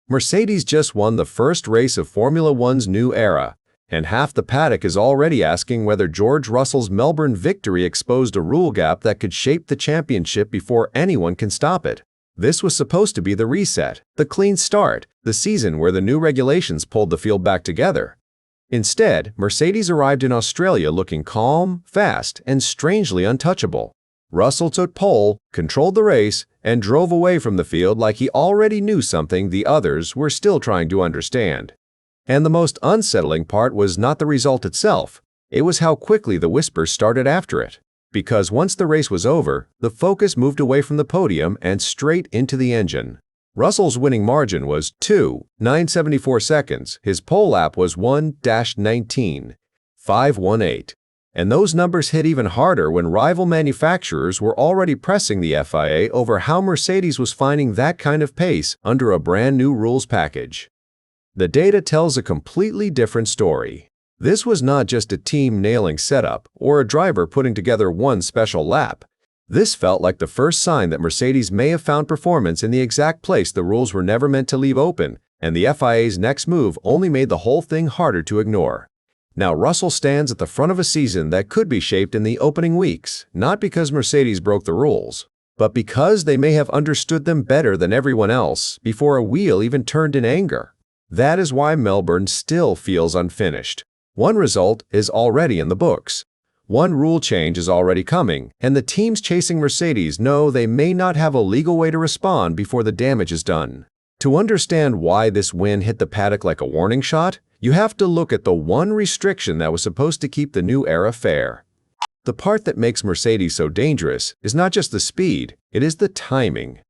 Mercedes just won the first race of Formula One's new era, and half the paddock is already asking whether George Russell's Melbourne victory exposed a rule gap that could shape the championship before anyone can stop it. This was supposed to be the reset, the clean start, the season where the new regulations pulled the field back together. Instead, Mercedes arrived in Australia looking calm, fast, and strangely untouchable. Russell took pole, controlled the race, and drove away from the field like he already knew something the others were still trying to understand. And the most unsettling part was not the result itself, it was how quickly the whispers started after it. Because once the race was over, the focus moved away from the podium and straight into the engine. Russell's winning margin was 2.974 seconds, his pole lap was 1.19.518. And those numbers hit even harder when rival manufacturers were already pressing the FIA over how Mercedes was finding that kind of pace under a brand new rules package. The data tells a completely different story. This was not just a team nailing setup or a driver putting together one special lap. This felt like the first sign that Mercedes may have found performance in the exact place the rules were never meant to leave open, and the FIA's next move only made the whole thing harder to ignore. Now Russell stands at the front of a season that could be shaped in the opening weeks, not because Mercedes broke the rules, but because they may have understood them better than everyone else before a wheel even turned in anger. That is why Melbourne still feels unfinished. One result is already in the books. One rule change is already coming, and the teams chasing Mercedes know they may not have a legal way to respond before the damage is done. To understand why this win hit the paddock like a warning shot, you have to look at the one restriction that was supposed to keep the new era fair. The part that makes Mercedes so dangerous is not just the speed, it is the timing.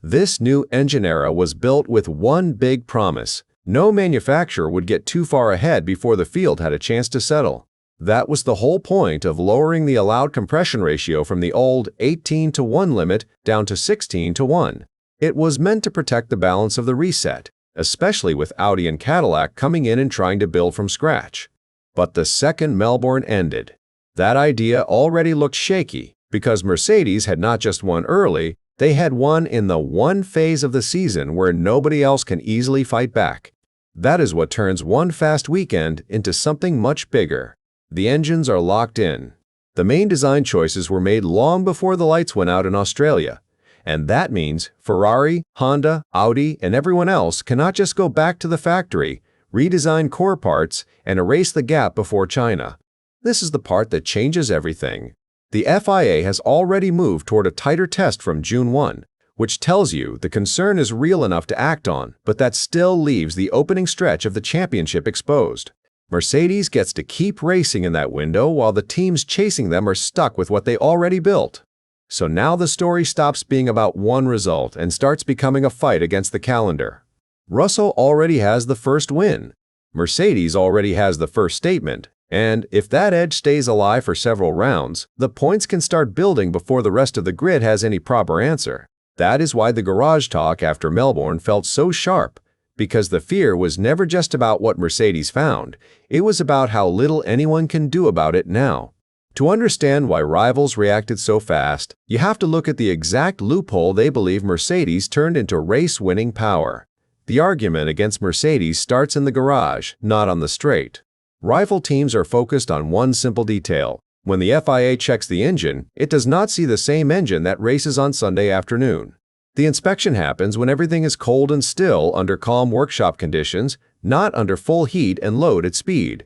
This new engine era was built with one big promise. No manufacturer would get too far ahead before the field had a chance to settle. That was the whole point of lowering the allowed compression ratio from the old 18:1 limit down to 16:1. It was meant to protect the balance of the reset, especially with Audi and Cadillac coming in and trying to build from scratch. But the second Melbourne ended, that idea already looked shaky because Mercedes had not just won early, they had won in the one phase of the season where nobody else can easily fight back. That is what turns one fast weekend into something much bigger. The engines are locked in. The main design choices were made long before the lights went out in Australia. And that means Ferrari, Honda, Audi, and everyone else cannot just go back to the factory, redesign core parts, and erase the gap before China. This is the part that changes everything. The FIA has already moved toward a tighter test from June 1, which tells you the concern is real enough to act on, but that still leaves the opening stretch of the championship exposed. Mercedes gets to keep racing in that window while the teams chasing them are stuck with what they already built. So now the story stops being about one result and starts becoming a fight against the calendar. Russell already has the first win. Mercedes already has the first statement. And if that edge stays alive for several rounds, the points can start building before the rest of the grid has any proper answer. That is why the garage talk after Melbourne felt so sharp, because the fear was never just about what Mercedes found, it was about how little anyone can do about it now. To understand why rivals reacted so fast, you have to look at the exact loophole they believe Mercedes turned into race-winning power. The argument against Mercedes starts in the garage, not on the straight. Rival teams are focused on one simple detail. When the FIA checks the engine, it does not see the same engine that races on Sunday afternoon. The inspection happens when everything is cold and still under calm workshop conditions, not under full heat and load at speed.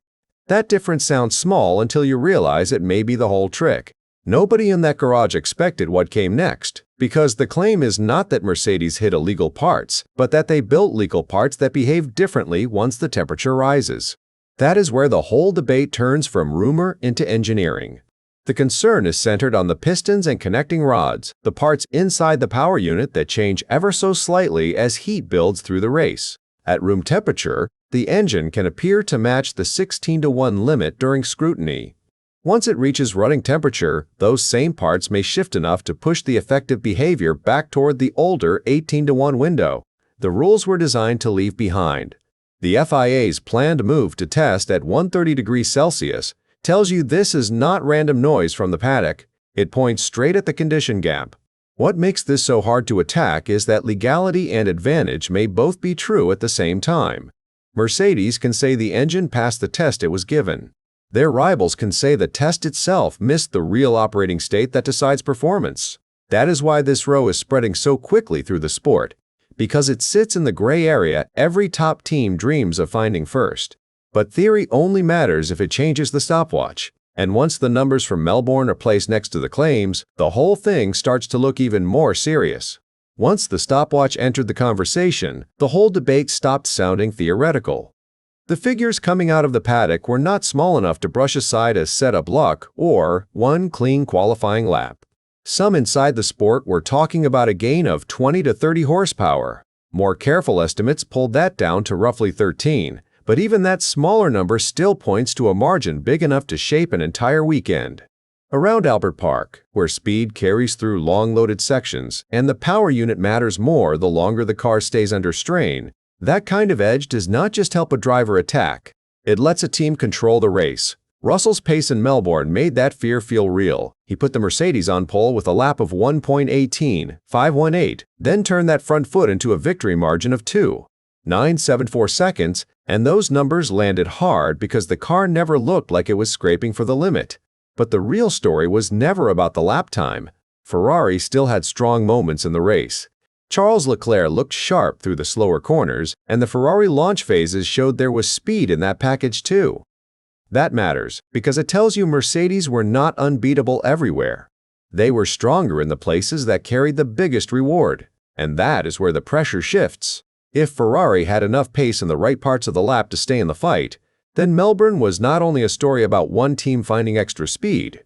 That difference sounds small until you realize it may be the whole trick. Nobody in that garage expected what came next, because the claim is not that Mercedes hid illegal parts, but that they built legal parts that behave differently once the temperature rises. That is where the whole debate turns from rumor into engineering. The concern is centered on the pistons and connecting rods, the parts inside the power unit that change ever so slightly as heat builds through the race. At room temperature, the engine can appear to match the 16:1 limit during scrutiny. Once it reaches running temperature, those same parts may shift enough to push the effective behavior back toward the older 18:1 window. The rules were designed to leave behind. The FIA's planned move to test at 130 degrees Celsius tells you this is not random noise from the paddock. It points straight at the condition gap. What makes this so hard to attack is that legality and advantage may both be true at the same time. Mercedes can say the engine passed the test it was given. Their rivals can say the test itself missed the real operating state that decides performance. That is why this row is spreading so quickly through the sport. Because it sits in the gray area every top team dreams of finding first. But theory only matters if it changes the stopwatch. And once the numbers from Melbourne are placed next to the claims, the whole thing starts to look even more serious. Once the stopwatch entered the conversation, the whole debate stopped sounding theoretical. The figures coming out of the paddock were not small enough to brush aside as setup luck or one clean qualifying lap. Some inside the sport were talking about a gain of 20 to 30 horsepower. More careful estimates pulled that down to roughly 13. But even that smaller number still points to a margin big enough to shape an entire weekend. Around Albert Park, where speed carries through long-loaded sections and the power unit matters more the longer the car stays under strain, that kind of edge does not just help a driver attack. It lets a team control the race. Russell's pace in Melbourne made that fear feel real. He put the Mercedes on pole with a lap of 1.18, then turned that front foot into a victory margin of 2.974 seconds, and those numbers landed hard because the car never looked like it was scraping for the limit. But the real story was never about the lap time. Ferrari still had strong moments in the race. Charles Leclerc looked sharp through the slower corners, and the Ferrari launch phases showed there was speed in that package too. That matters because it tells you Mercedes were not unbeatable everywhere. They were stronger in the places that carried the biggest reward, and that is where the pressure shifts. If Ferrari had enough pace in the right parts of the lap to stay in the fight, then Melbourne was not only a story about one team finding extra speed,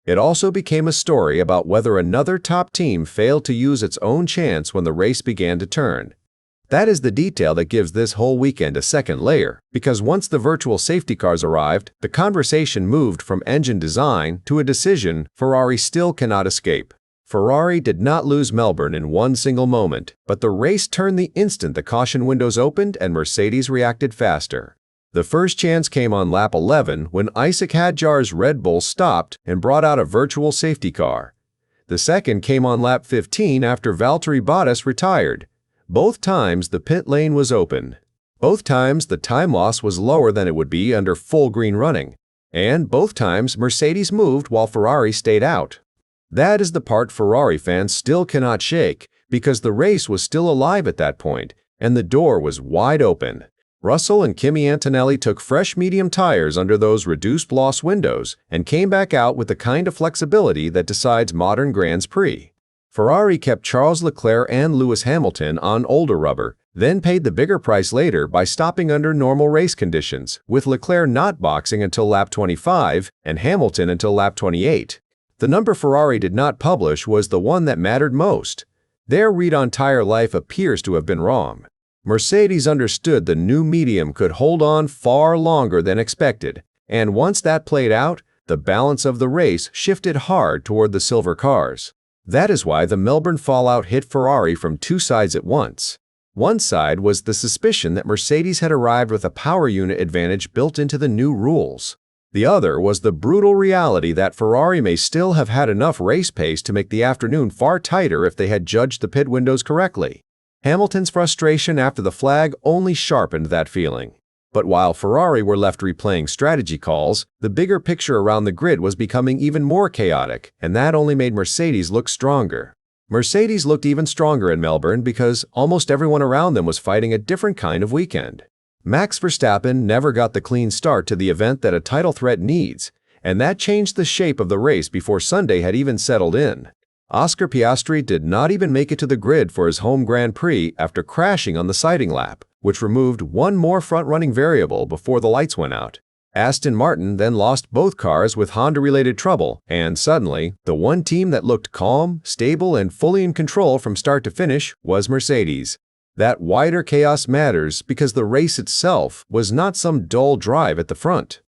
it also became a story about whether another top team failed to use its own chance when the race began to turn. That is the detail that gives this whole weekend a second layer, because once the virtual safety cars arrived, the conversation moved from engine design to a decision Ferrari still cannot escape. Ferrari did not lose Melbourne in one single moment, but the race turned the instant the caution windows opened and Mercedes reacted faster. The first chance came on lap 11 when Isaac Hadjar's Red Bull stopped and brought out a virtual safety car. The second came on lap 15 after Valtteri Bottas retired. Both times the pit lane was open. Both times the time loss was lower than it would be under full green running. And both times Mercedes moved while Ferrari stayed out. That is the part Ferrari fans still cannot shake, because the race was still alive at that point, and the door was wide open. Russell and Kimi Antonelli took fresh medium tires under those reduced loss windows and came back out with the kind of flexibility that decides modern Grands Prix. Ferrari kept Charles Leclerc and Lewis Hamilton on older rubber, then paid the bigger price later by stopping under normal race conditions, with Leclerc not boxing until lap 25 and Hamilton until lap 28. The number Ferrari did not publish was the one that mattered most. Their read on tire life appears to have been wrong. Mercedes understood the new medium could hold on far longer than expected, and once that played out, the balance of the race shifted hard toward the silver cars. That is why the Melbourne fallout hit Ferrari from two sides at once. One side was the suspicion that Mercedes had arrived with a power unit advantage built into the new rules. The other was the brutal reality that Ferrari may still have had enough race pace to make the afternoon far tighter if they had judged the pit windows correctly. Hamilton's frustration after the flag only sharpened that feeling. But while Ferrari were left replaying strategy calls, the bigger picture around the grid was becoming even more chaotic, and that only made Mercedes look stronger. Mercedes looked even stronger in Melbourne because almost everyone around them was fighting a different kind of weekend. Max Verstappen never got the clean start to the event that a title threat needs, and that changed the shape of the race before Sunday had even settled in. Oscar Piastri did not even make it to the grid for his home Grand Prix after crashing on the sighting lap, which removed one more front-running variable before the lights went out. Aston Martin then lost both cars with Honda-related trouble, and suddenly, the one team that looked calm, stable, and fully in control from start to finish was Mercedes. That wider chaos matters because the race itself was not some dull drive at the front.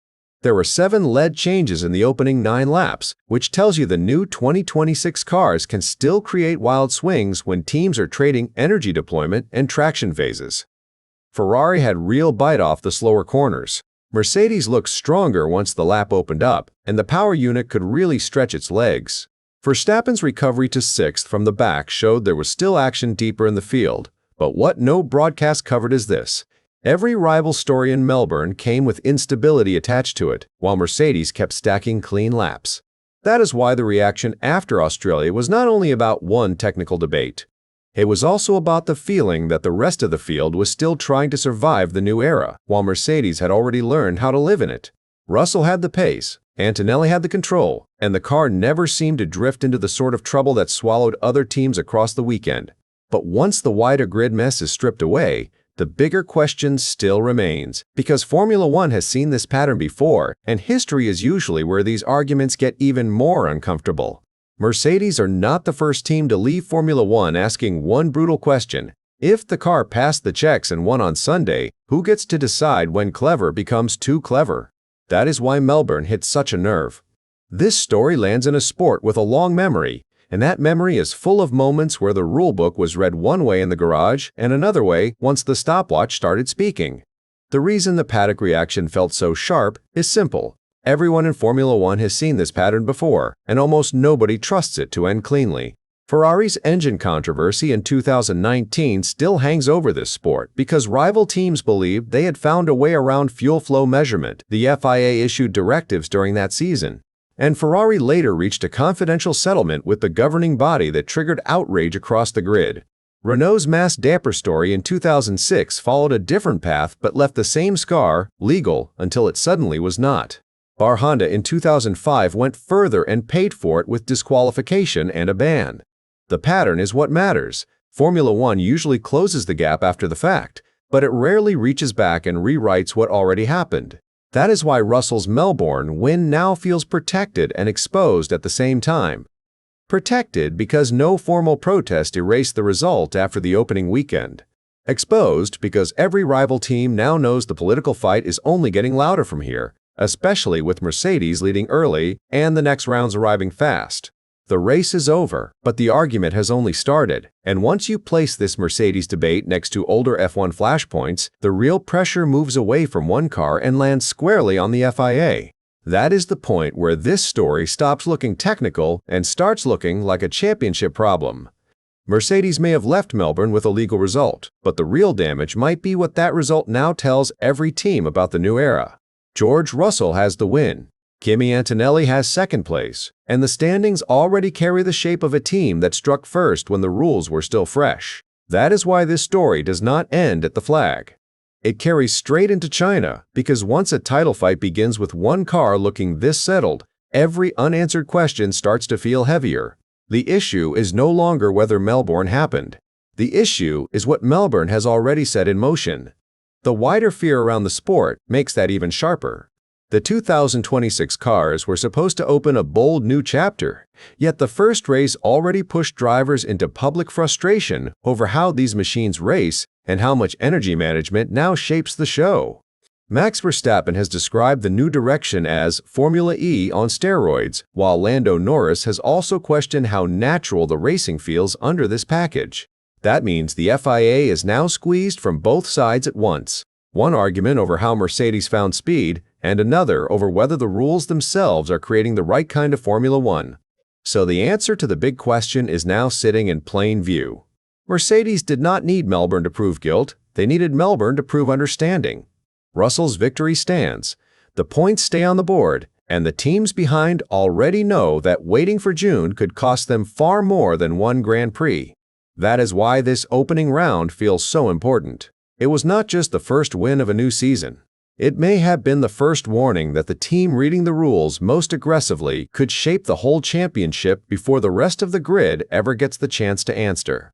There were 7 lead changes in the opening 9 laps, which tells you the new 2026 cars can still create wild swings when teams are trading energy deployment and traction phases. Ferrari had real bite off the slower corners. Mercedes looked stronger once the lap opened up, and the power unit could really stretch its legs. Verstappen's recovery to 6th from the back showed there was still action deeper in the field, but what no broadcast covered is this. Every rival story in Melbourne came with instability attached to it, while Mercedes kept stacking clean laps. That is why the reaction after Australia was not only about one technical debate. It was also about the feeling that the rest of the field was still trying to survive the new era, while Mercedes had already learned how to live in it. Russell had the pace, Antonelli had the control, and the car never seemed to drift into the sort of trouble that swallowed other teams across the weekend. But once the wider grid mess is stripped away, the bigger question still remains, because Formula One has seen this pattern before, and history is usually where these arguments get even more uncomfortable. Mercedes are not the first team to leave Formula One asking one brutal question. If the car passed the checks and won on Sunday, who gets to decide when clever becomes too clever? That is why Melbourne hit such a nerve. This story lands in a sport with a long memory, and that memory is full of moments where the rulebook was read one way in the garage and another way once the stopwatch started speaking. The reason the paddock reaction felt so sharp is simple. Everyone in Formula One has seen this pattern before, and almost nobody trusts it to end cleanly. Ferrari's engine controversy in 2019 still hangs over this sport because rival teams believed they had found a way around fuel flow measurement. The FIA issued directives during that season, and Ferrari later reached a confidential settlement with the governing body that triggered outrage across the grid. Renault's mass damper story in 2006 followed a different path but left the same scar, legal, until it suddenly was not. Honda in 2005 went further and paid for it with disqualification and a ban. The pattern is what matters. Formula One usually closes the gap after the fact, but it rarely reaches back and rewrites what already happened. That is why Russell's Melbourne win now feels protected and exposed at the same time. Protected because no formal protest erased the result after the opening weekend. Exposed because every rival team now knows the political fight is only getting louder from here, especially with Mercedes leading early and the next rounds arriving fast. The race is over, but the argument has only started, and once you place this Mercedes debate next to older F1 flashpoints, the real pressure moves away from one car and lands squarely on the FIA. That is the point where this story stops looking technical and starts looking like a championship problem. Mercedes may have left Melbourne with a legal result, but the real damage might be what that result now tells every team about the new era. George Russell has the win. Kimi Antonelli has second place, and the standings already carry the shape of a team that struck first when the rules were still fresh. That is why this story does not end at the flag. It carries straight into China, because once a title fight begins with one car looking this settled, every unanswered question starts to feel heavier. The issue is no longer whether Melbourne happened. The issue is what Melbourne has already set in motion. The wider fear around the sport makes that even sharper. The 2026 cars were supposed to open a bold new chapter, yet the first race already pushed drivers into public frustration over how these machines race and how much energy management now shapes the show. Max Verstappen has described the new direction as Formula E on steroids, while Lando Norris has also questioned how natural the racing feels under this package. That means the FIA is now squeezed from both sides at once. One argument over how Mercedes found speed, and another over whether the rules themselves are creating the right kind of Formula One. So the answer to the big question is now sitting in plain view. Mercedes did not need Melbourne to prove guilt, they needed Melbourne to prove understanding. Russell's victory stands, the points stay on the board, and the teams behind already know that waiting for June could cost them far more than one Grand Prix. That is why this opening round feels so important. It was not just the first win of a new season. It may have been the first warning that the team reading the rules most aggressively could shape the whole championship before the rest of the grid ever gets the chance to answer.